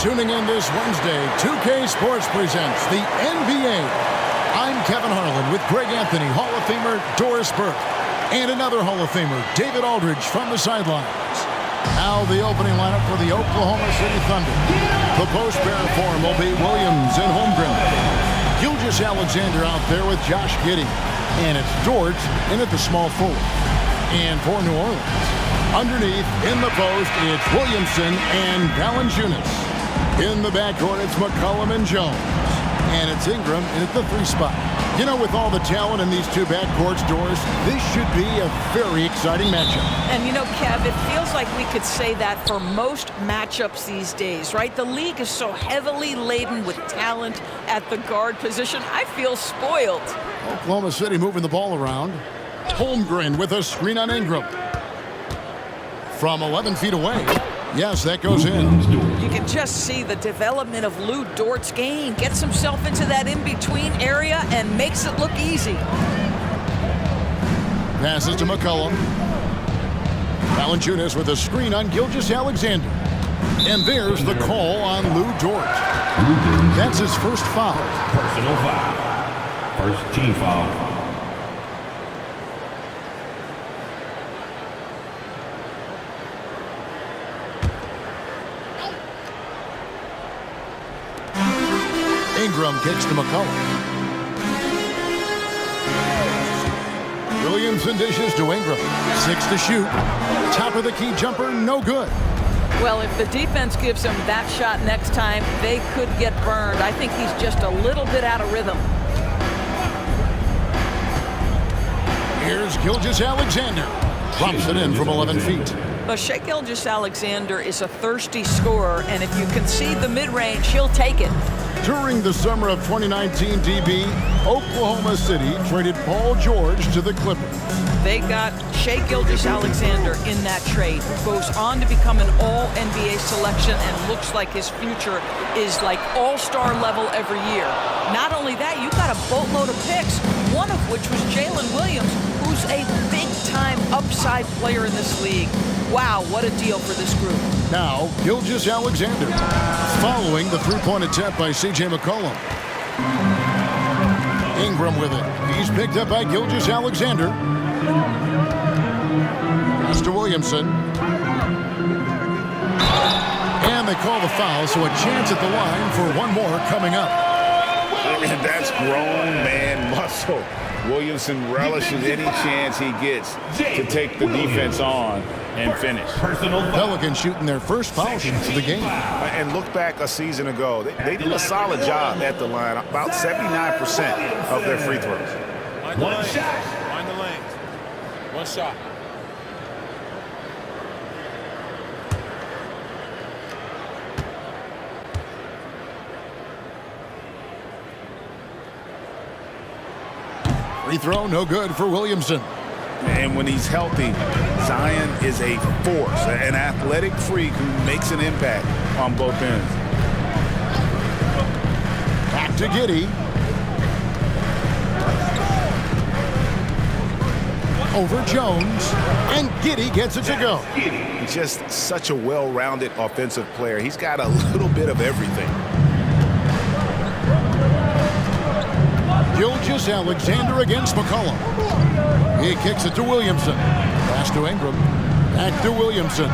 tuning in this Wednesday. 2K Sports presents the NBA. I'm Kevin Harlan with Greg Anthony, Hall of Famer Doris Burke, and another Hall of Famer, David Aldridge, from the sidelines. Now the opening lineup for the Oklahoma City Thunder. The post pair form will be Williams and Holmgren. Gilgeous-Alexander out there with Josh Giddey. And it's Dort in at the small forward. And for New Orleans, underneath in the post, it's Williamson and Valanciunas. In the backcourt, it's McCollum and Jones. And it's Ingram in at the 3 spot. You know, with all the talent in these two backcourts, Doris, this should be a very exciting matchup. And you know, Kev, it feels like we could say that for most matchups these days, right? The league is so heavily laden with talent at the guard position. I feel spoiled. Oklahoma City moving the ball around. Holmgren with a screen on Ingram. From 11 feet away. Yes, that goes in. You can just see the development of Lou Dort's game. Gets himself into that in-between area and makes it look easy. Passes to McCollum. Valanciunas with a screen on Gilgeous-Alexander. And there's the call on Lou Dort. That's his first foul. Personal foul. First team foul. Ingram kicks to McCollum. Williamson dishes to Ingram. 6 to shoot. Top of the key jumper, no good. Well, if the defense gives him that shot next time, they could get burned. I think he's just a little bit out of rhythm. Here's Gilgeous-Alexander. Drops it in from 11 feet. But Shai Gilgeous-Alexander is a thirsty scorer, and if you concede the mid-range, he'll take it. During the summer of 2019, DB, Oklahoma City traded Paul George to the Clippers. They got Shai Gilgeous-Alexander in that trade, who goes on to become an all-NBA selection and looks like his future is like all-star level every year. Not only that, you got a boatload of picks, one of which was Jalen Williams, who's a big-time upside player in this league. Wow, what a deal for this group. Now, Gilgeous-Alexander, following the three-point attempt by C.J. McCollum. Ingram with it. He's picked up by Gilgeous-Alexander. Pass to Williamson. And they call the foul, so a chance at the line for one more coming up. And that's grown man muscle. Williamson relishes any chance he gets to take the defense on and finish. Pelicans shooting their first foul shot of the game. And look back a season ago. They did a solid job at the line. About 79% of their free throws. One shot. Find the lanes. One shot. Free throw, no good for Williamson. And when he's healthy, Zion is a force, an athletic freak who makes an impact on both ends. Back to Giddey. Over Jones. And Giddey gets it to go. Just such a well-rounded offensive player. He's got a little bit of everything. Gilgeous-Alexander against McCollum. He kicks it to Williamson. Pass to Ingram. Back to Williamson.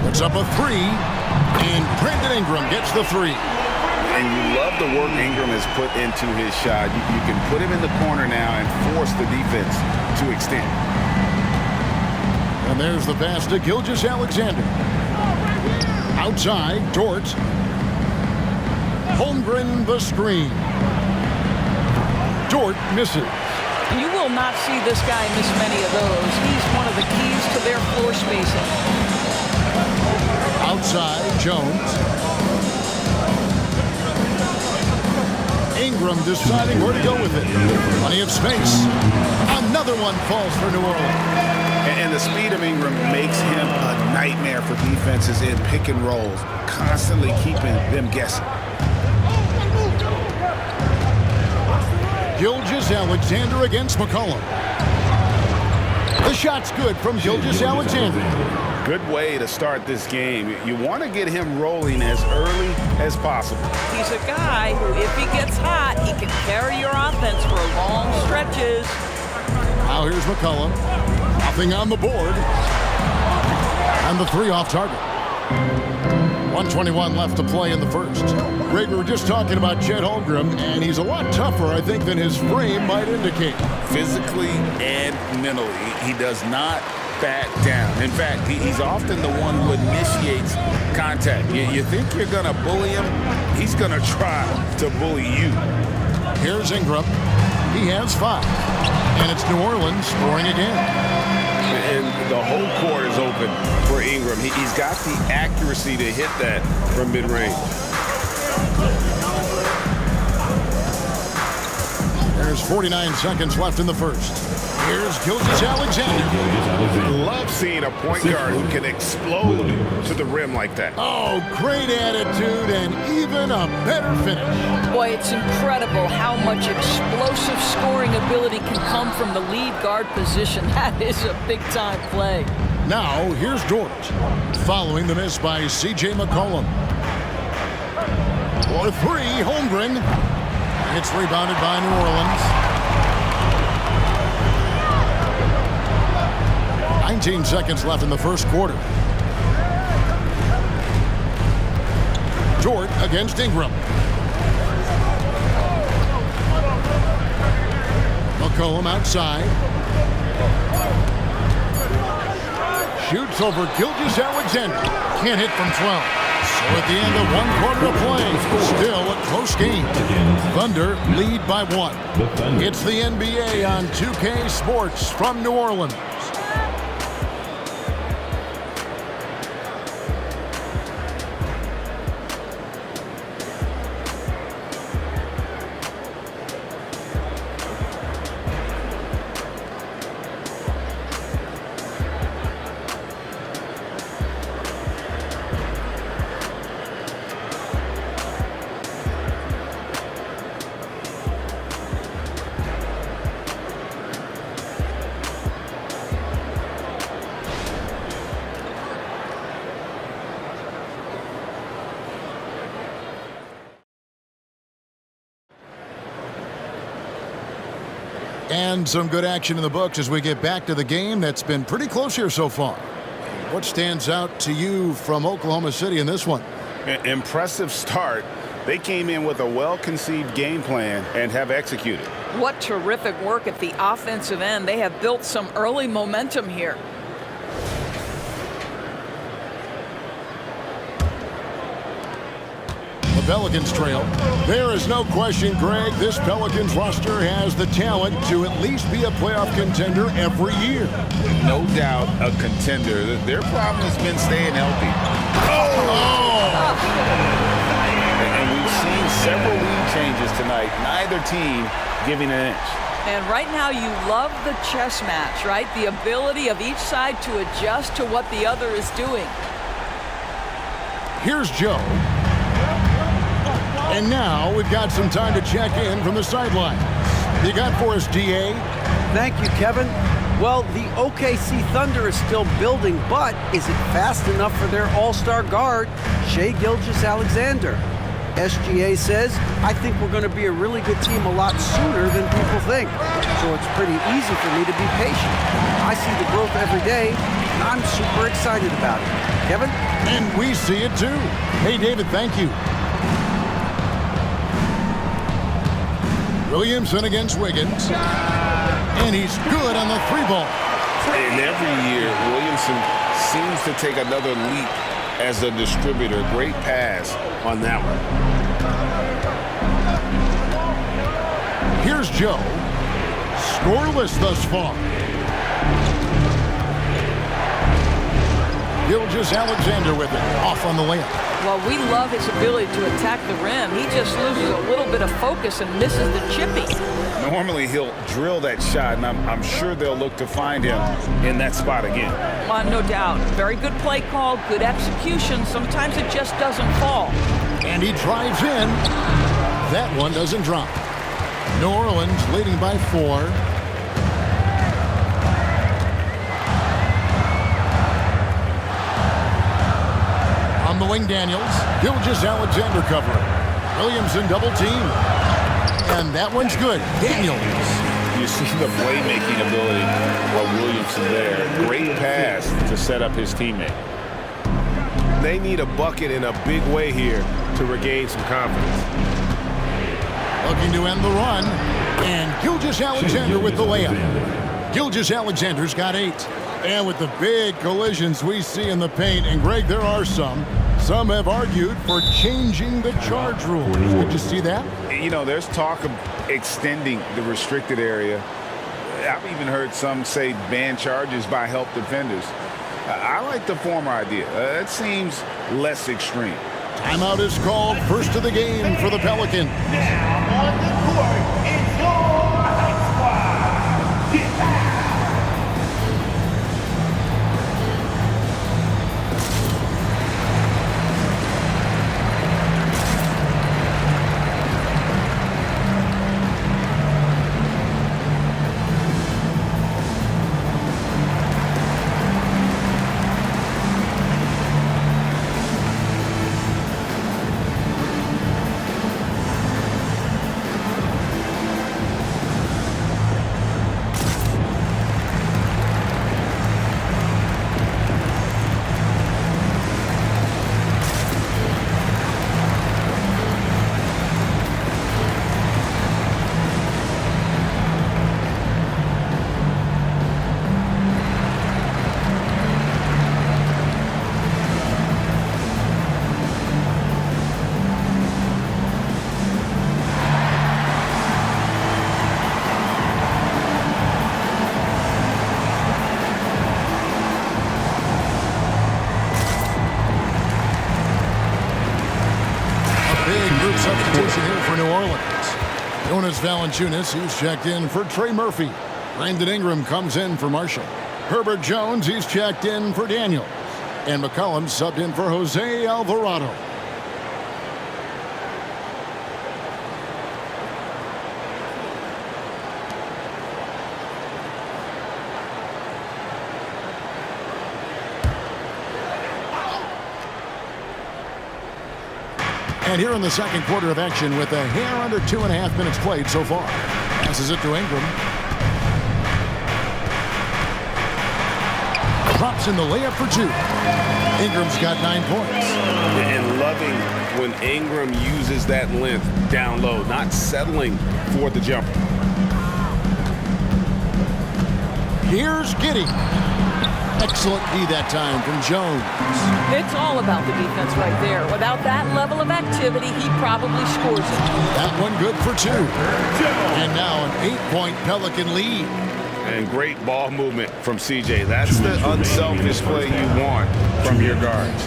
Puts up a 3. And Brandon Ingram gets the 3. And you love the work Ingram has put into his shot. You can put him in the corner now and force the defense to extend. And there's the pass to Gilgeous-Alexander. Outside, Dort. Holmgren the screen. Dort misses. You will not see this guy miss many of those. He's one of the keys to their floor spacing. Outside, Jones. Ingram deciding where to go with it. Plenty of space. Another one falls for New Orleans. And the speed of Ingram makes him a nightmare for defenses in pick and rolls, constantly keeping them guessing. Gilgeous-Alexander against McCollum. The shot's good from Gilgeous-Alexander. Good way to start this game. You want to get him rolling as early as possible. He's a guy who, if he gets hot, he can carry your offense for long stretches. Now here's McCollum. Nothing on the board. And the 3 off target. 1:21 left to play in the first. Greg, we were just talking about Chet Holmgren, and he's a lot tougher, I think, than his frame might indicate. Physically and mentally, he does not back down. In fact, he's often the one who initiates contact. You think you're going to bully him, he's going to try to bully you. Here's Ingram. He has 5. And it's New Orleans scoring again. And the whole court is open for Ingram. He's got the accuracy to hit that from mid-range. There's 49 seconds left in the first. Here's Gilgeous-Alexander. Love seeing a point guard who can explode to the rim like that. Oh, great attitude and even a better finish. Boy, it's incredible how much explosive scoring ability can come from the lead guard position. That is a big-time play. Now, here's Dort, following the miss by C.J. McCollum. For 3, Holmgren. It's rebounded by New Orleans. 19 seconds left in the first quarter. Dort against Ingram. McCollum outside. Shoots over Gilgeous-Alexander. Can't hit from 12. So at the end of 1 quarter to play, still a close game. Thunder lead by 1. It's the NBA on 2K Sports from New Orleans. And some good action in the books as we get back to the game that's been pretty close here so far. What stands out to you from Oklahoma City in this one? Impressive start. They came in with a well-conceived game plan and have executed. What terrific work at the offensive end. They have built some early momentum here. The Pelicans trail. There is no question, Greg, this Pelicans roster has the talent to at least be a playoff contender every year. No doubt a contender. Their problem has been staying healthy. And we've seen several lead changes tonight. Neither team giving an inch. And right now you love the chess match, right? The ability of each side to adjust to what the other is doing. Here's Joe. And now we've got some time to check in from the sideline. You got for us, DA? Thank you, Kevin. Well, the OKC Thunder is still building, but is it fast enough for their all-star guard, Shai Gilgeous-Alexander? SGA says, I think we're going to be a really good team a lot sooner than people think. So it's pretty easy for me to be patient. I see the growth every day, and I'm super excited about it. Kevin? And we see it too. Hey, David, thank you. Williamson against Wiggins. And he's good on the 3-ball. And every year, Williamson seems to take another leap as a distributor. Great pass on that one. Here's Joe. Scoreless thus far. Gilgeous-Alexander with it. Off on the layup. Well, we love his ability to attack the rim. He just loses a little bit of focus and misses the chippy. Normally he'll drill that shot, and I'm sure they'll look to find him in that spot again. No doubt. Very good play call, good execution. Sometimes it just doesn't fall. And he drives in. That one doesn't drop. New Orleans leading by 4. the wing, Daniels. Gilgeous Alexander covering. Williamson double team. And that one's good. Daniels. You see the playmaking ability of Williamson there. Great pass to set up his teammate. They need a bucket in a big way here to regain some confidence. Looking to end the run. And Gilgeous Alexander with the layup. Gilgeous Alexander's got 8. And with the big collisions we see in the paint, and Greg, there are some have argued for changing the charge rules. Did you see that? You know, there's talk of extending the restricted area. I've even heard some say ban charges by help defenders. I like the former idea. It seems less extreme. Timeout is called. First of the game for the Pelicans. Now on the court is your high squad. Get back. Substitution here for New Orleans. Jonas Valanciunas, he's checked in for Trey Murphy. Brandon Ingram comes in for Marshall. Herbert Jones, he's checked in for Daniels. And McCollum subbed in for Jose Alvarado. And here in the second quarter of action with a hair under 2.5 minutes played so far. Passes it to Ingram. Drops in the layup for 2. Ingram's got 9 points. And loving when Ingram uses that length down low, not settling for the jumper. Here's Giddey. Excellent D that time from Jones. It's all about the defense right there. Without that level of activity, he probably scores it. That one good for 2. And now an 8-point Pelican lead. And great ball movement from CJ. That's the unselfish play you want from your guards.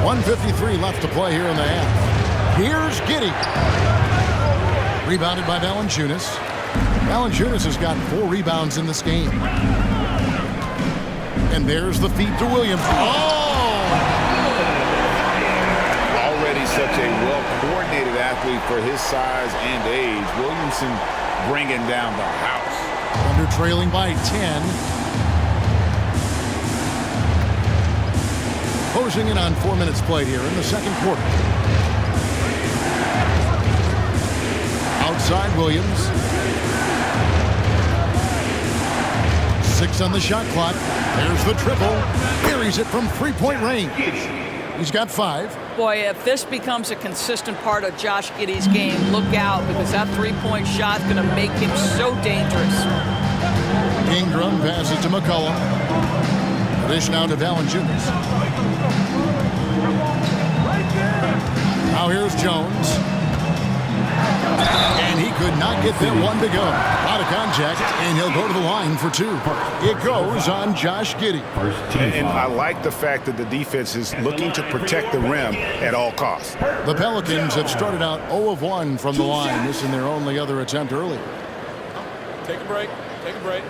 1:53 left to play here in the half. Here's Giddey. Rebounded by Valanciunas. Valanciunas has got 4 rebounds in this game. And there's the feed to Williams. Oh! Already such a well-coordinated athlete for his size and age. Williamson bringing down the house. Under trailing by 10. Closing in on 4 minutes played here in the second quarter. Outside Williams. 6 on the shot clock. There's the triple. Buries it from 3-point range. He's got 5. Boy, if this becomes a consistent part of Josh Giddey's game, look out, because that 3-point shot is going to make him so dangerous. Ingram passes to McCollum. Dish now to Valanciunas. Now here's Jones. And he could not get that one to go. Out of contact, and he'll go to the line for 2. It goes on Josh Giddey. And I like the fact that the defense is looking to protect the rim at all costs. The Pelicans have started out 0 of 1 from the line, missing their only other attempt earlier. Take a break. Take a break.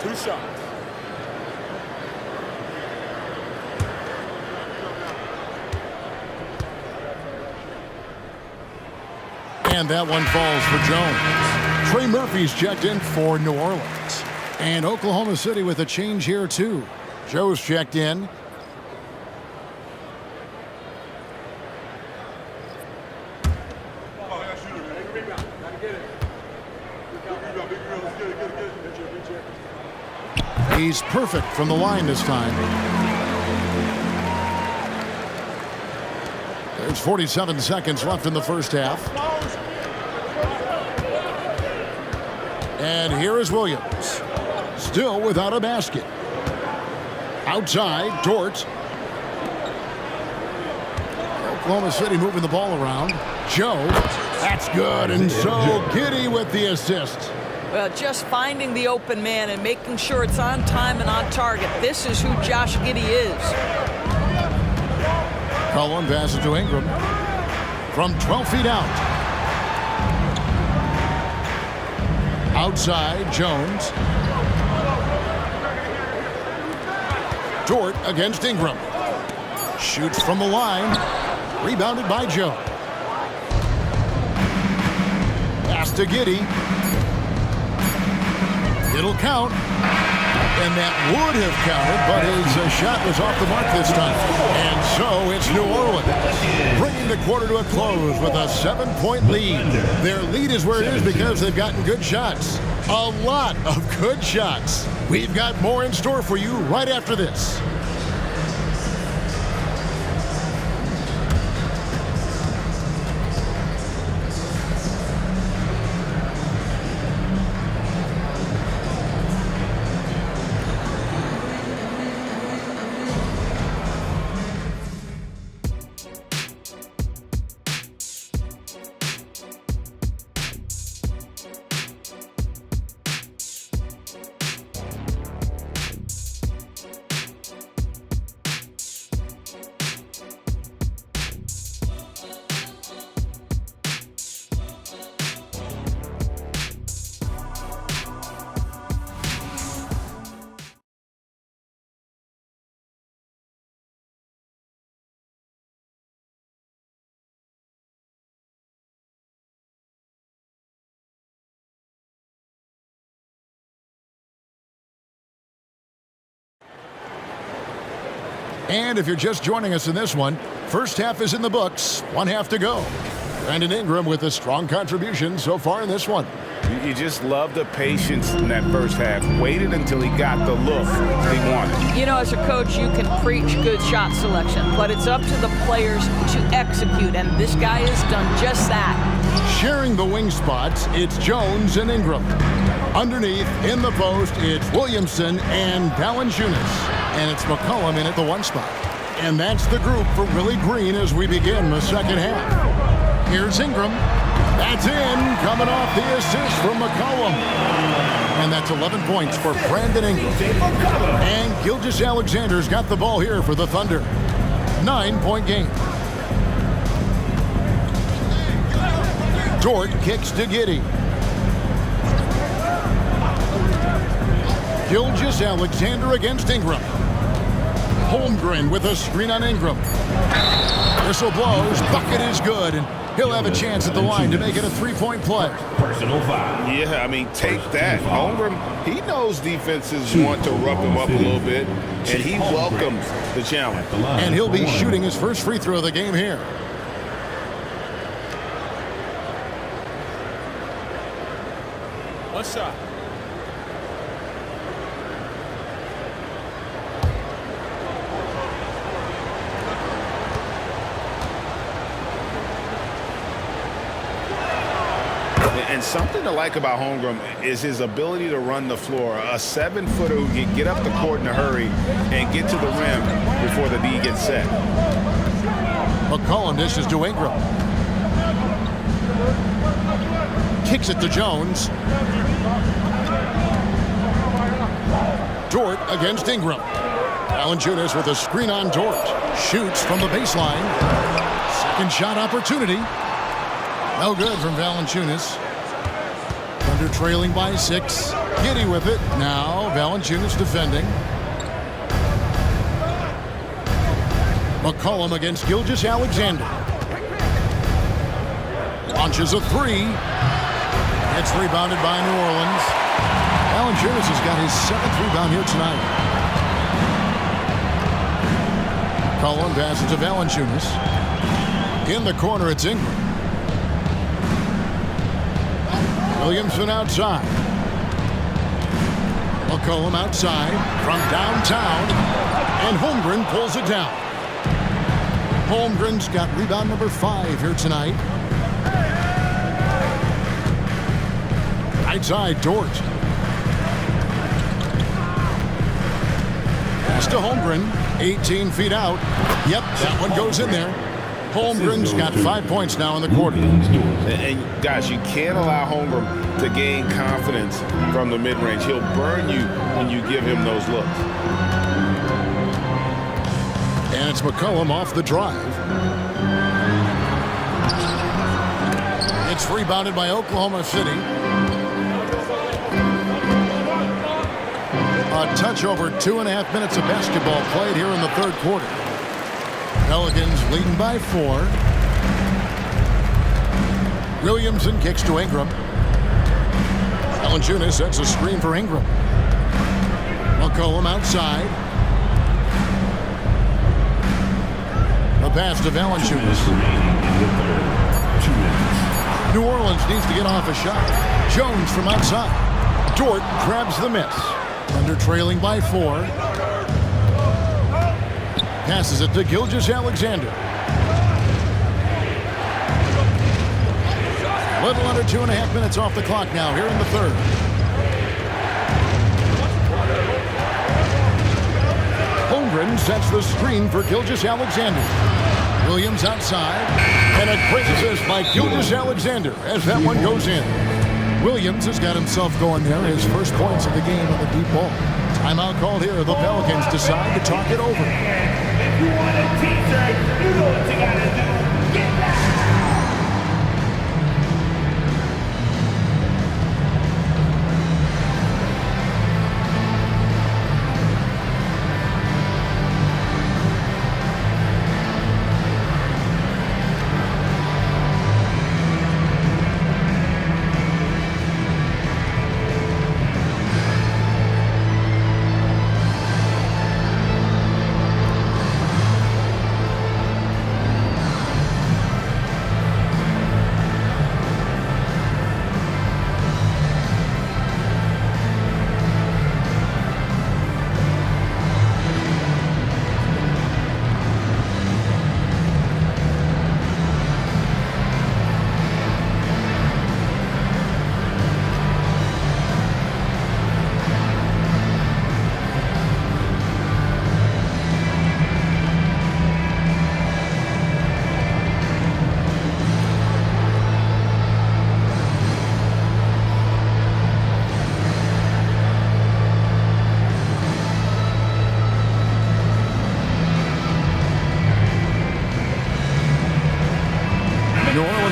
2 shots. And that one falls for Jones. Trey Murphy's checked in for New Orleans. And Oklahoma City with a change here, too. Joe's checked in. He's perfect from the line this time. There's 47 seconds left in the first half. And here is Williams. Still without a basket. Outside, Dort. Oklahoma City moving the ball around. Joe. That's good. And so Giddey with the assist. Well, just finding the open man and making sure it's on time and on target. This is who Josh Giddey is. Cullen passes to Ingram. From 12 feet out. Outside, Jones. Dort against Ingram. Shoots from the line. Rebounded by Joe. Pass to Giddey. It'll count. And that would have counted, but his shot was off the mark this time. And so it's New Orleans bringing the quarter to a close with a 7-point lead. Their lead is where it is because they've gotten good shots. A lot of good shots. We've got more in store for you right after this. And if you're just joining us in this one, first half is in the books, one half to go. Brandon Ingram with a strong contribution so far in this one. You just love the patience in that first half. Waited until he got the look he wanted. You know, as a coach, you can preach good shot selection, but it's up to the players to execute, and this guy has done just that. Sharing the wing spots, it's Jones and Ingram. Underneath, in the post, it's Williamson and Valanciunas. And it's McCollum in at the one spot. And that's the group for Willie Green as we begin the second half. Here's Ingram. That's in, coming off the assist from McCollum. And that's 11 points for Brandon Ingram. And Gilgeous-Alexander's got the ball here for the Thunder. 9-point game. Dort kicks to Giddey. Gilgeous-Alexander against Ingram. Holmgren with a screen on Ingram. Whistle blows. Bucket is good. And he'll have a chance at the line to make it a three-point play. Personal foul. Yeah, I mean, take that. Holmgren, he knows defenses want to rough him up a little bit, and he welcomes the challenge. And he'll be shooting his first free throw of the game here. One shot. And something to like about Holmgren is his ability to run the floor. A 7-footer who can get up the court in a hurry and get to the rim before the D gets set. McCollum dishes to Ingram. Kicks it to Jones. Dort against Ingram. Valanciunas with a screen on Dort. Shoots from the baseline. Second shot opportunity. No good from Valanciunas. Thunder trailing by 6. Giddey with it. Now Valanciunas defending. McCollum against Gilgeous-Alexander. Launches a three. It's rebounded by New Orleans. Valanciunas has got his 7th rebound here tonight. Cullen passes to Valanciunas. In the corner, it's Ingram. Williamson outside. McCollum outside from downtown. And Holmgren pulls it down. Holmgren's got rebound number 5 here tonight. Right side, Dort. Pass to Holmgren. 18 feet out. Yep, that one goes in there. Holmgren's got 5 points now in the quarter. And guys, you can't allow Holmgren to gain confidence from the mid-range. He'll burn you when you give him those looks. And it's McCollum off the drive. It's rebounded by Oklahoma City. A touch over 2.5 minutes of basketball played here in the third quarter. Pelicans leading by 4. Williamson kicks to Ingram. Valanciunas sets a screen for Ingram. McCollum outside. A pass to Valanciunas. New Orleans needs to get off a shot. Jones from outside. Dort grabs the miss. Under trailing by 4. Passes it to Gilgeous-Alexander. Little under 2.5 minutes off the clock now here in the third. Holmgren sets the screen for Gilgeous-Alexander. Williams outside. And a quick assist by Gilgeous-Alexander as that one goes in. Williams has got himself going there. His first points of the game on the deep ball. Timeout called here. The Pelicans decide to talk it over. If you want a t-shirt, you know what you gotta do. Get back!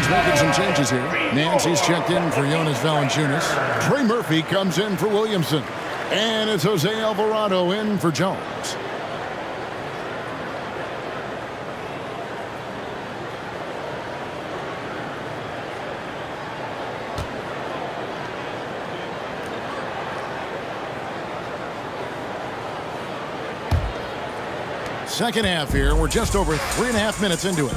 Making some changes here. Nancy's checked in for Jonas Valanciunas. Trey Murphy comes in for Williamson. And it's Jose Alvarado in for Jones. Second half here. We're just over 3.5 minutes into it.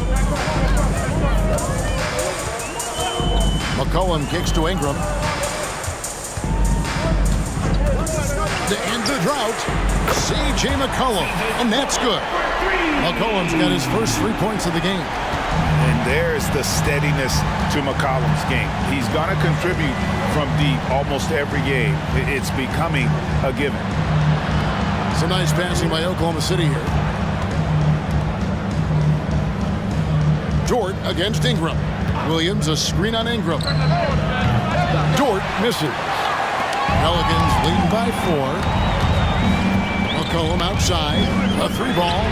McCollum kicks to Ingram. To end the drought, C.J. McCollum, and that's good. McCollum's got his first 3 points of the game. And there's the steadiness to McCollum's game. He's going to contribute from deep almost every game. It's becoming a given. Some nice passing by Oklahoma City here. Dort against Ingram. Williams, a screen on Ingram. Dort misses. Pelicans leading by 4. McCollum outside. A 3-ball.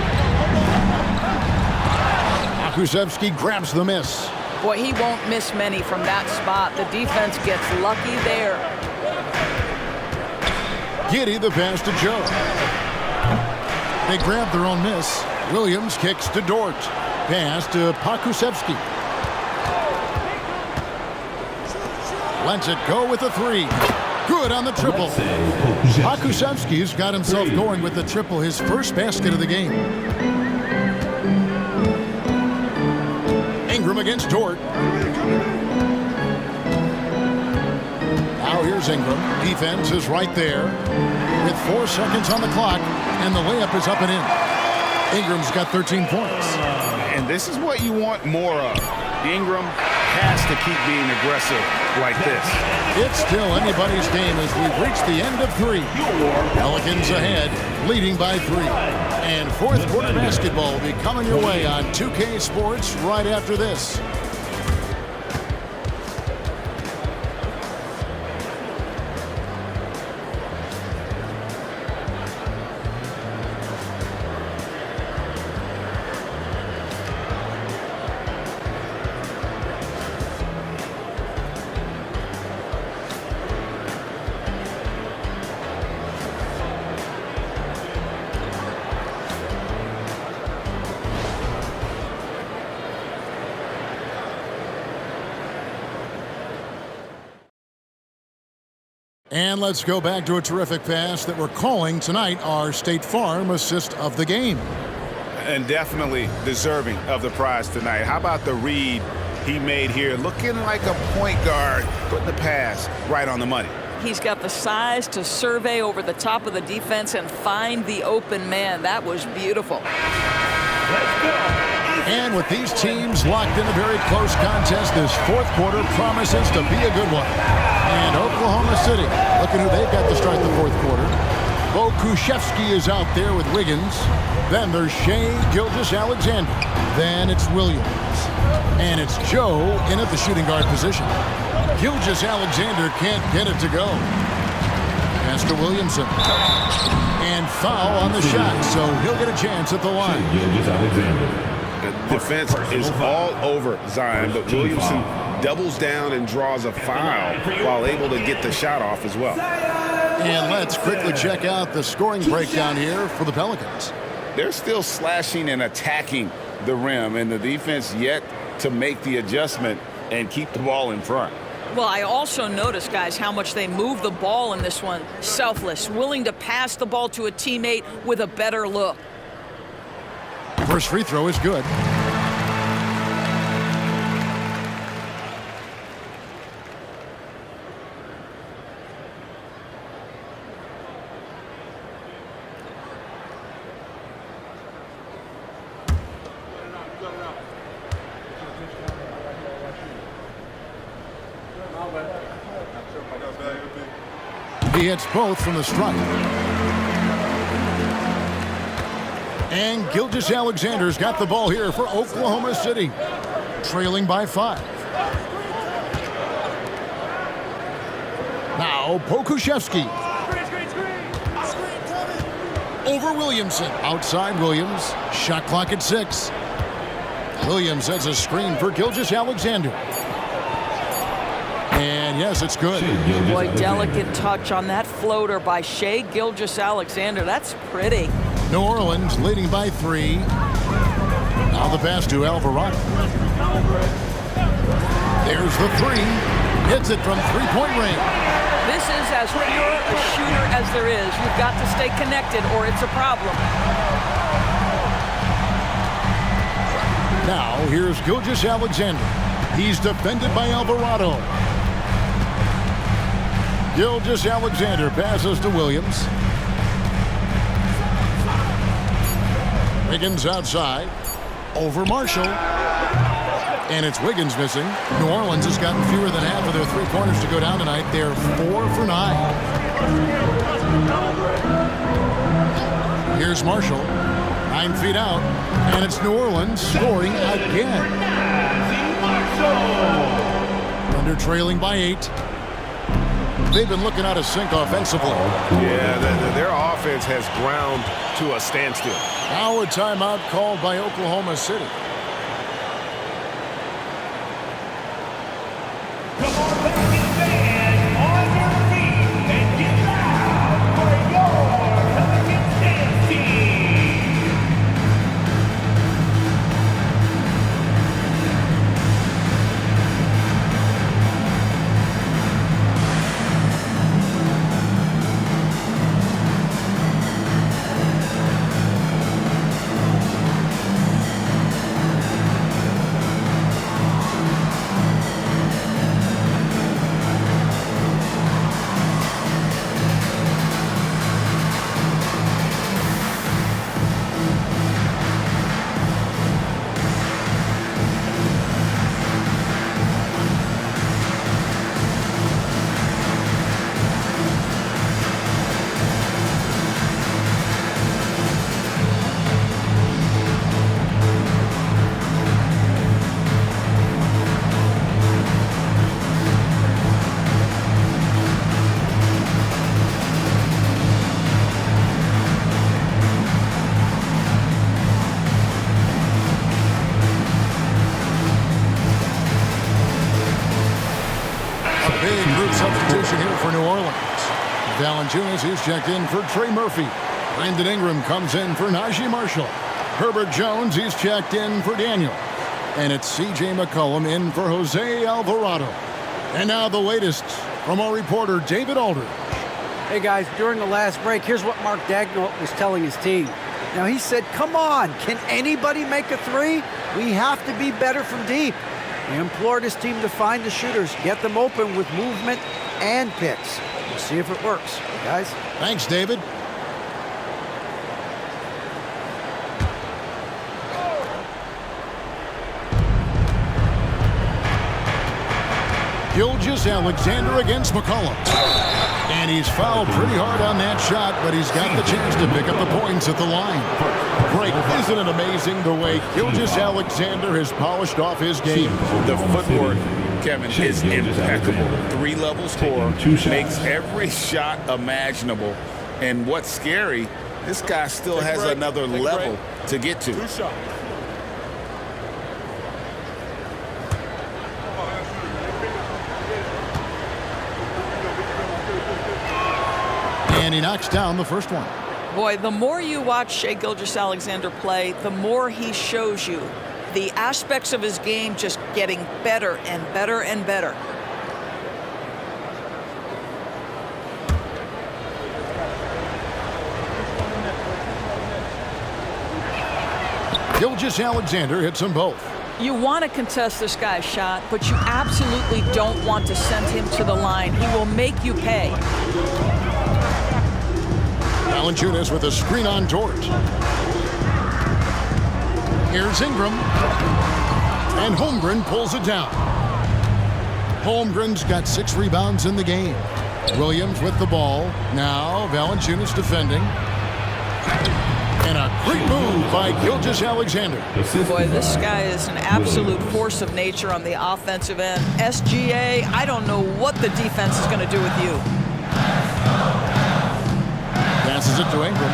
Pokusevski grabs the miss. Boy, he won't miss many from that spot. The defense gets lucky there. Giddey the pass to Joe. They grab their own miss. Williams kicks to Dort. Pass to Pokusevski. Lets it go with a 3. Good on the triple. Pokusevski's got himself going with the triple, his first basket of the game. Ingram against Dort. Now here's Ingram. Defense is right there with 4 seconds on the clock, and the layup is up and in. Ingram's got 13 points. And this is what you want more of. Ingram has to keep being aggressive like this. It's still anybody's game as we've reached the end of 3. Pelicans ahead, leading by 3. And fourth quarter basketball will be coming your way on 2K Sports right after this. And let's go back to a terrific pass that we're calling tonight our State Farm assist of the game. And definitely deserving of the prize tonight. How about the read he made here? Looking like a point guard, putting the pass right on the money. He's got the size to survey over the top of the defense and find the open man. That was beautiful. Let's go. And with these teams locked in a very close contest, this fourth quarter promises to be a good one. And Oklahoma City, looking who they've got to start the fourth quarter. Pokusevski is out there with Wiggins. Then there's Shai Gilgeous-Alexander. Then it's Williams. And it's Joe in at the shooting guard position. Gilgeous-Alexander can't get it to go. Pass to Williamson. And foul on the shot, so he'll get a chance at the line. The defense is all over Zion, but Williamson doubles down and draws a foul while able to get the shot off as well. And let's quickly check out the scoring breakdown here for the Pelicans. They're still slashing and attacking the rim, and the defense yet to make the adjustment and keep the ball in front. Well, I also noticed, guys, how much they move the ball in this one. Selfless, willing to pass the ball to a teammate with a better look. First free throw is good. He hits both from the stripe. And Gilgeous-Alexander's got the ball here for Oklahoma City, trailing by 5. Now Pokusevski. Over Williamson. Outside Williams. Shot clock at 6. Williams has a screen for Gilgeous-Alexander. And yes, it's good. Boy, delicate touch on that floater by Shai Gilgeous-Alexander. That's pretty. New Orleans leading by 3. Now the pass to Alvarado. There's the 3. Hits it from three-point range. This is as pure a shooter as there is. You've got to stay connected or it's a problem. Now here's Gilgeous-Alexander. He's defended by Alvarado. Gilgeous-Alexander passes to Williams. Wiggins outside. Over Marshall. And it's Wiggins missing. New Orleans has gotten fewer than half of their three-pointers to go down tonight. They're 4 for 9. Here's Marshall. 9 feet out. And it's New Orleans scoring again. Thunder trailing by 8. They've been looking out of sync offensively. Yeah, their offense has ground to a standstill. Now a timeout called by Oklahoma City. Come on, Pelicans fans, on your feet and get loud for your Pelicans dance team. for New Orleans. Valanciunas is checked in for Trey Murphy. Brandon Ingram comes in for Najee Marshall. Herbert Jones is checked in for Daniel. And it's C.J. McCollum in for Jose Alvarado. And now the latest from our reporter, David Aldridge. Hey guys, during the last break, here's what Mark Dagnall was telling his team. Now he said, come on, can anybody make a three? We have to be better from deep. He implored his team to find the shooters, get them open with movement and picks. We'll see if it works, guys. Thanks, David. Gilgeous-Alexander against McCollum. And he's fouled pretty hard on that shot, but he's got the chance to pick up the points at the line. Great. Isn't it amazing the way Gilgeous-Alexander has polished off his game? The footwork, Kevin, is impeccable. Three-level score, makes every shot imaginable. And what's scary, this guy still has another level to get to. Two shots. And he knocks down the first one. Boy, the more you watch Shai Gilgeous-Alexander play, the more he shows you the aspects of his game just getting better and better and better. Gilgeous-Alexander hits them both. You want to contest this guy's shot, but you absolutely don't want to send him to the line. He will make you pay. Valanciunas with a screen on Dort. Here's Ingram. And Holmgren pulls it down. Holmgren's got 6 rebounds in the game. Williams with the ball. Now Valanciunas defending. And a great move by Gilgeous-Alexander. Boy, this guy is an absolute force of nature on the offensive end. SGA, I don't know what the defense is going to do with you. Passes it to Ingram.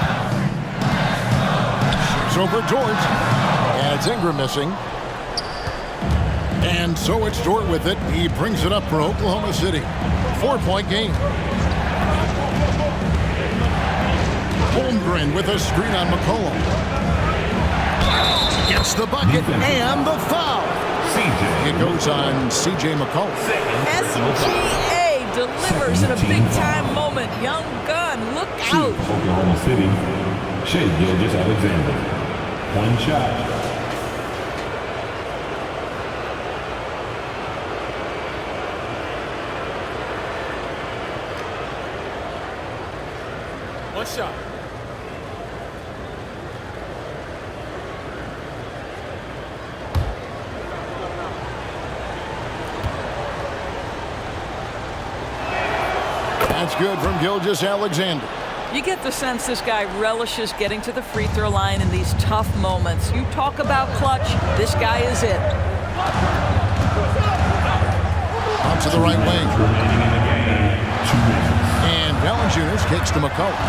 Shoots over Dort. And it's Ingram missing. And so it's Dort with it. He brings it up for Oklahoma City. 4-point game. Holmgren with a screen on McCollum. Gets the bucket and the foul. It goes on C.J. McCollum. SGA delivers in a big-time moment. Young gun, look out. Oklahoma City, Shai Gilgeous-Alexander. One shot. One shot. That's good from Gilgeous-Alexander. You get the sense this guy relishes getting to the free throw line in these tough moments. You talk about clutch, this guy is it. Out to the right wing. And Valanciunas kicks to McCollum.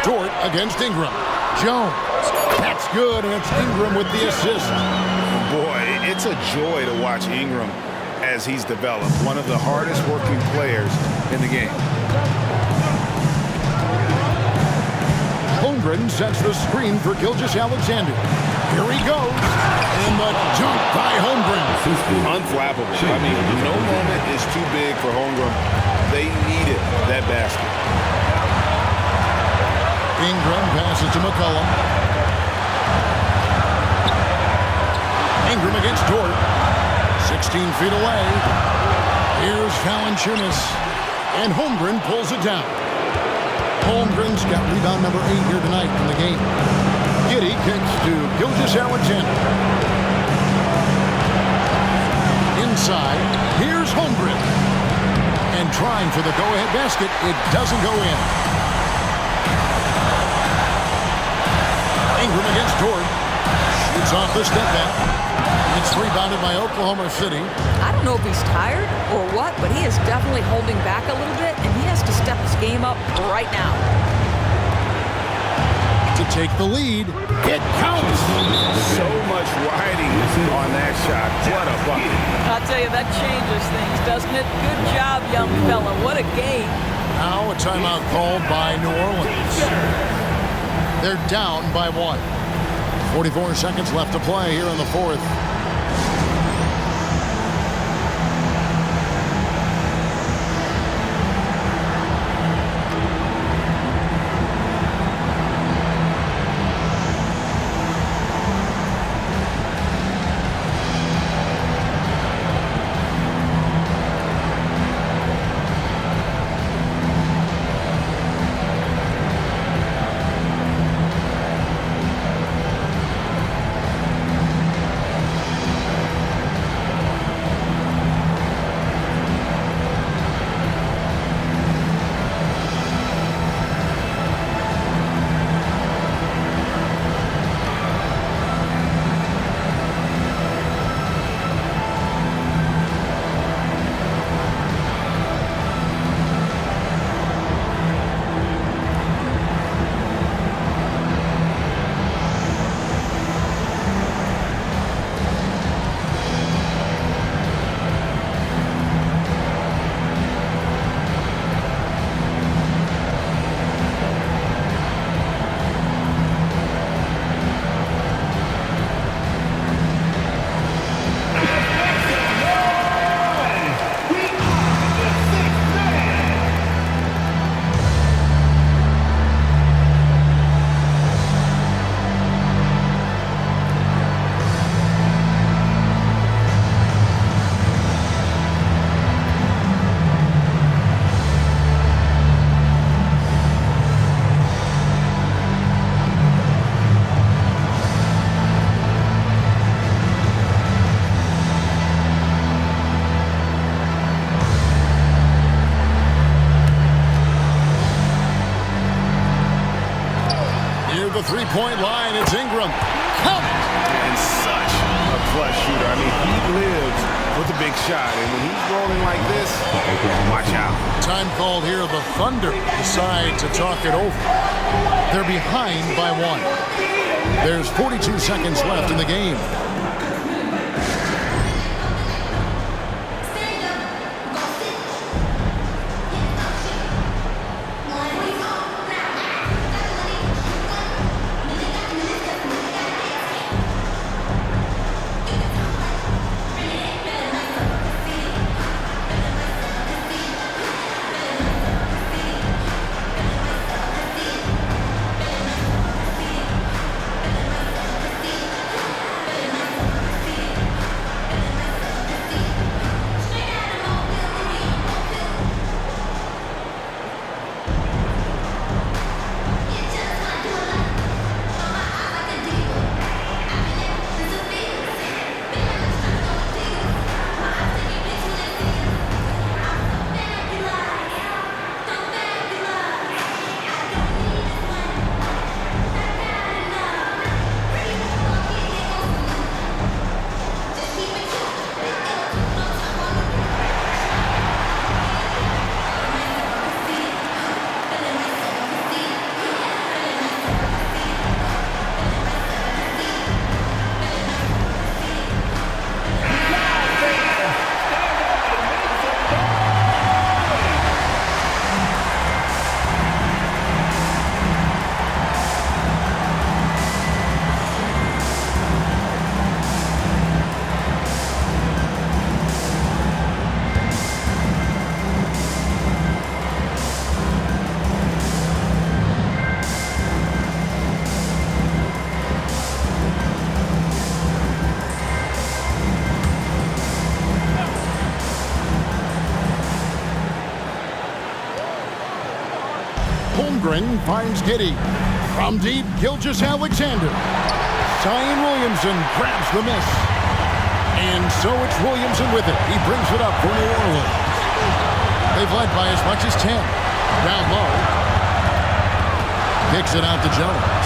Dort against Ingram. Jones. That's good, and it's Ingram with the assist. Boy, it's a joy to watch Ingram as he's developed. One of the hardest working players in the game. Holmgren sets the screen for Gilgeous-Alexander. Here he goes. And the dunk by Holmgren. Unflappable. I mean, no moment is too big for Holmgren. They needed that basket. Ingram passes to McCollum. Ingram against Dort. 16 feet away. Here's Valanciunas. And Holmgren pulls it down. Holmgren's got rebound number 8 here tonight in the game. Giddey kicks to Gilgeous-Alexander. Inside, here's Holmgren. And trying for the go-ahead basket, it doesn't go in. Ingram against Dort. Shoots off the step back. It's rebounded by Oklahoma City. I don't know if he's tired or what, but he is definitely holding back a little bit, and he has to step his game up right now. To take the lead, it counts. So much riding on that shot. What a bucket. I'll tell you, that changes things, doesn't it? Good job, young fella. What a game. Now a timeout called by New Orleans. They're down by 1. 44 seconds left to play here in the fourth. The three-point line, it's Ingram. Count it! And such a clutch shooter. I mean, he lives for the big shot. And when he's rolling like this, watch out. Time called here. The Thunder decide to talk it over. They're behind by 1. There's 42 seconds left in the game. Holmgren finds Giddy. From deep, Gilgeous-Alexander. Zion Williamson grabs the miss. And so it's Williamson with it. He brings it up for New Orleans. They've led by as much as 10. Down low. Kicks it out to Jones.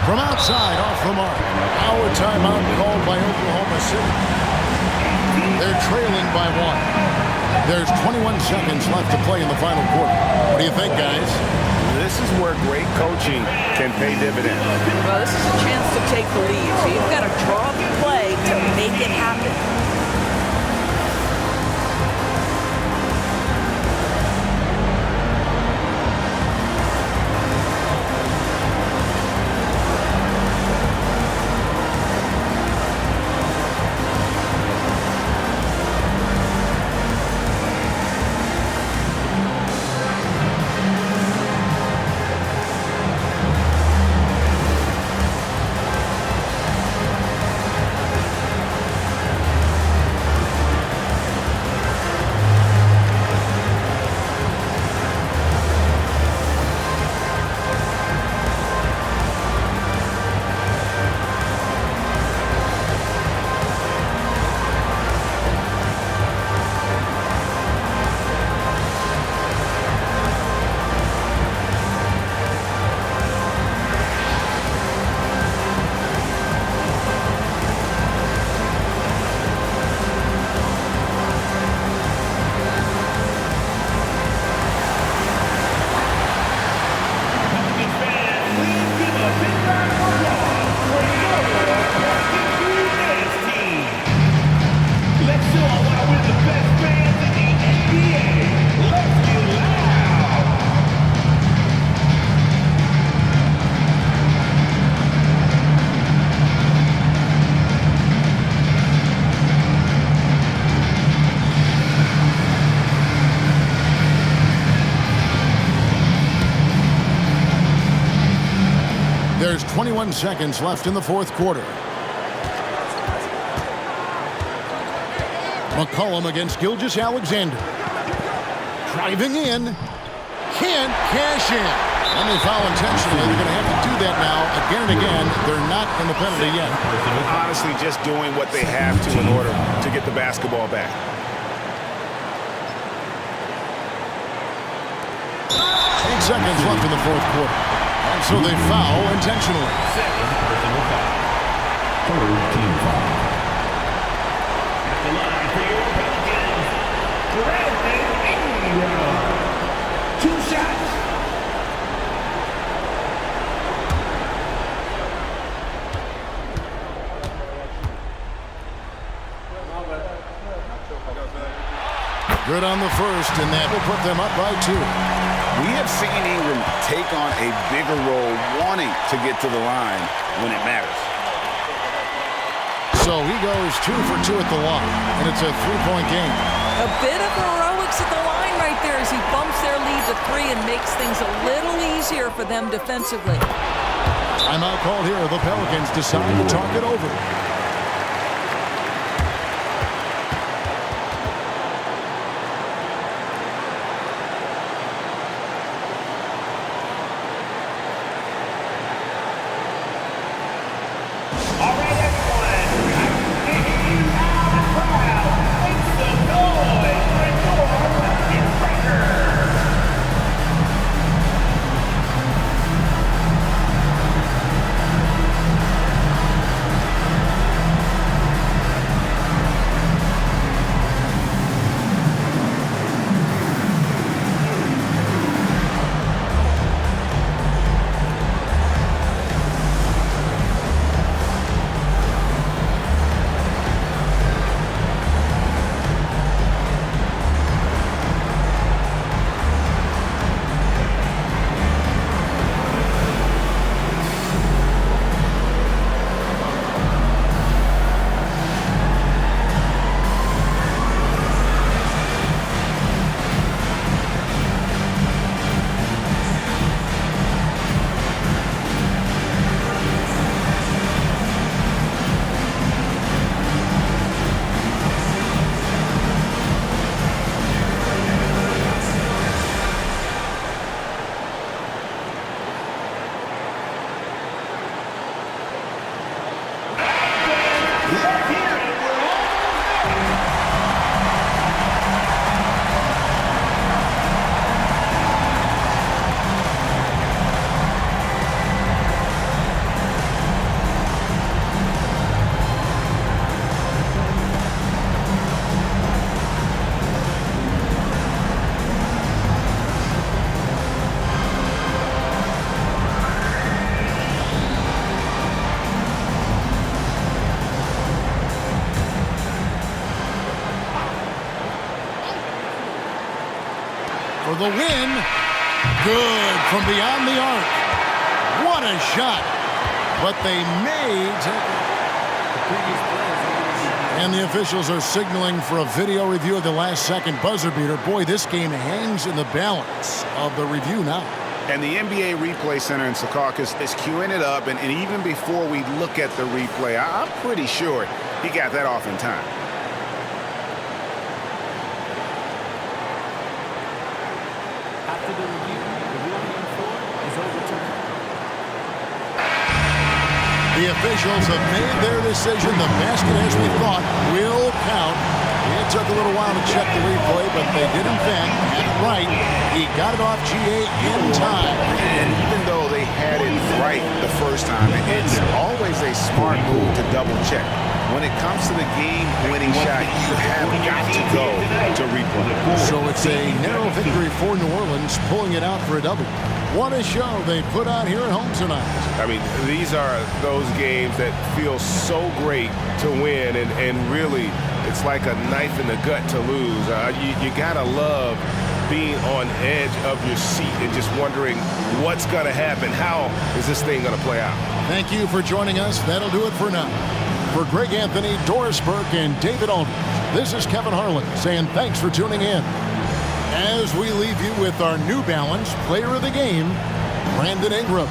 From outside, off the mark. Now a timeout called by Oklahoma City. They're trailing by 1. There's 21 seconds left to play in the final quarter. What do you think, guys? This is where great coaching can pay dividends. Well, this is a chance to take the lead. So you've got to draw the play to make it happen. 21 seconds left in the fourth quarter. McCollum against Gilgeous-Alexander. Driving in. Can't cash in. And they foul intentionally. They're going to have to do that now again and again. They're not in the penalty yet. Honestly, just doing what they have to in order to get the basketball back. 8 seconds left in the fourth quarter. And so they foul intentionally. Third team foul. At the line for your Pelicans, Brandon Ingram. 2 shots. Good on the first, and that will put them up by 2. We have seen Ingram take on a bigger role, wanting to get to the line when it matters. So he goes 2 for 2 at the line, and it's a 3-point game. A bit of heroics at the line right there as he bumps their lead to 3 and makes things a little easier for them defensively. Timeout called here. The Pelicans decide to talk it over. All right, everyone. I can hear you loud and proud. Make some noise for your Pelicans record. For the win. Good from beyond the arc. What a shot. But they may take it. And the officials are signaling for a video review of the last-second buzzer beater. Boy, this game hangs in the balance of the review now. And the NBA Replay Center in Secaucus is queuing it up. And even before we look at the replay, I'm pretty sure he got that off in time. After the review, the ruling on 4 is overturned. The officials have made their decision. The basket, as we thought, will count. It took a little while to check the replay, but they did, in fact, have it right. He got it off GA in time. And even though they had it right the first time, it's always a smart move to double check. When it comes to the game-winning shot, you have got to go to replay. So it's a narrow victory for New Orleans, pulling it out for a double. What a show they put on here at home tonight. I mean, these are those games that feel so great to win, and really, it's like a knife in the gut to lose. You gotta love being on edge of your seat and just wondering what's gonna happen. How is this thing gonna play out? Thank you for joining us. That'll do it for now. For Greg Anthony, Doris Burke, and David Aldridge, this is Kevin Harlan saying thanks for tuning in. As we leave you with our New Balance Player of the Game, Brandon Ingram.